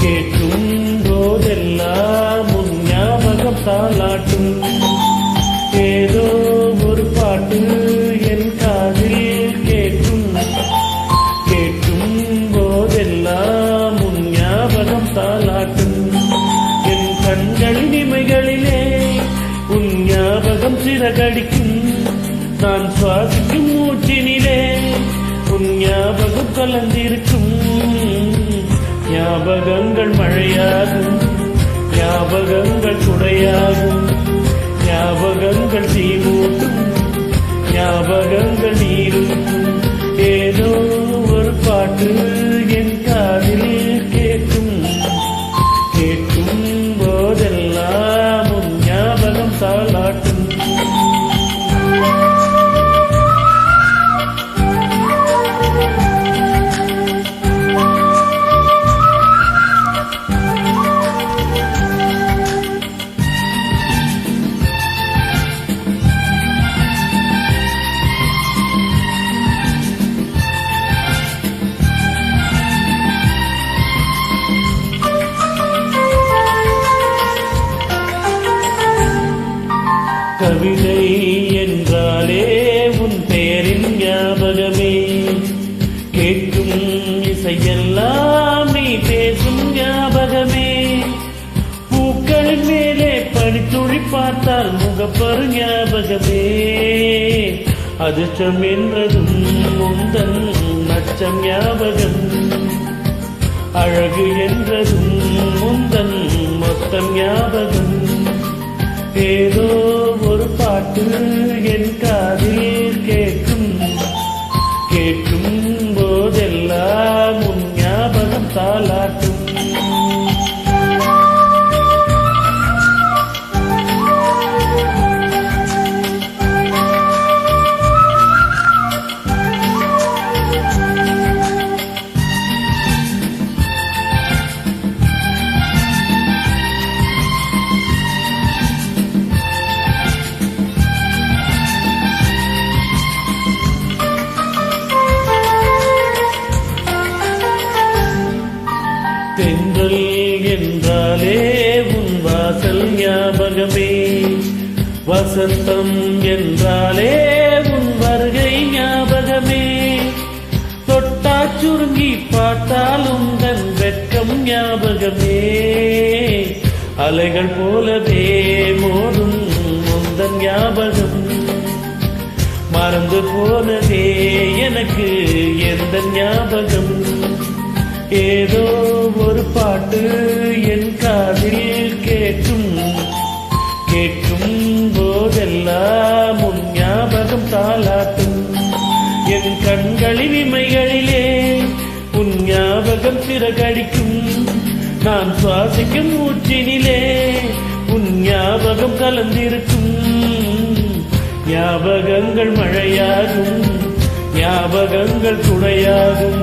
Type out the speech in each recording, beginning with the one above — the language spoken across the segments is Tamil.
கேட்கும் போதெல்லாம் உன் ஞாபகம் தாலாட்டும். ஏதோ ஒரு பாட்டு என் காதில் கேட்கும். கேட்கும் போதெல்லாம் உன் ஞாபகம் தாலாட்டும். என் கண்களின் இமைகளிலே உன் ஞாபகம் சிறகடிக்கும். நான் சுவாசிக்கும் மூச்சினிலே உன் ஞாபகம் கலந்திருக்கும். ஞாபகங்கள் மழையாகும், ஞாபகங்கள் குடையாகும், ஞாபகங்கள் தீமூட்டும், ஞாபகங்கள் நீரூட்டும். ஏதோ ஒரு பாட்டு என் காதில் கேட்கும். கேட்கும் போதெல்லாம் உன் ஞாபகம் தாலாட்டும். கவிதை என்றாலே உன் பெயரின் ஞாபகமே. கேட்கும் இசையெல்லாம் நீ பேசும் ஞாபகமே. பூக்களின் மேலே பனித்துளி பார்த்தால் முகப்பரு ஞாபகமே. அதிர்ஷ்டம் என்றதும் முந்தன் நச்சம் ஞாபகம். அழகு என்றதும் முந்தன் மொத்தம் ஞாபகம். ஏதோ ஒரு பாட்டு என் காதில் கேட்கும். கேட்கும் போதெல்லாம் உன் ஞாபகம் தாலாட்டும். தென்றல் என்றாலே உன் வாசல் ஞாபகமே. வசந்தம் என்றாலே உன் வருகை ஞாபகமே. தொட்டா சுருங்கி பார்த்தாலும் தன் வெட்கம் ஞாபகமே. அலைகள் போலவே மோதும் முந்தன் ஞாபகம். மறந்து போனதே எனக்கு எந்த ஞாபகம். ஏதோ ஒரு பாட்டு என் காதில் கேட்கும். கேட்கும் போதெல்லாம் உன் ஞாபகம் தாலாட்டும். என் கண்களின் இமைகளிலே உன் ஞாபகம் சிறகடிக்கும். நான் சுவாசிக்கும் மூச்சினிலே உன் ஞாபகம் கலந்திருக்கும். ஞாபகங்கள் மழையாகும், ஞாபகங்கள் துணையாகும்,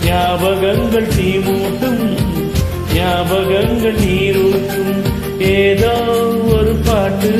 ஞாபகங்கள் தீமூட்டும், ஞாபகங்கள் நீரூட்டும். ஏதோ ஒரு பாட்டு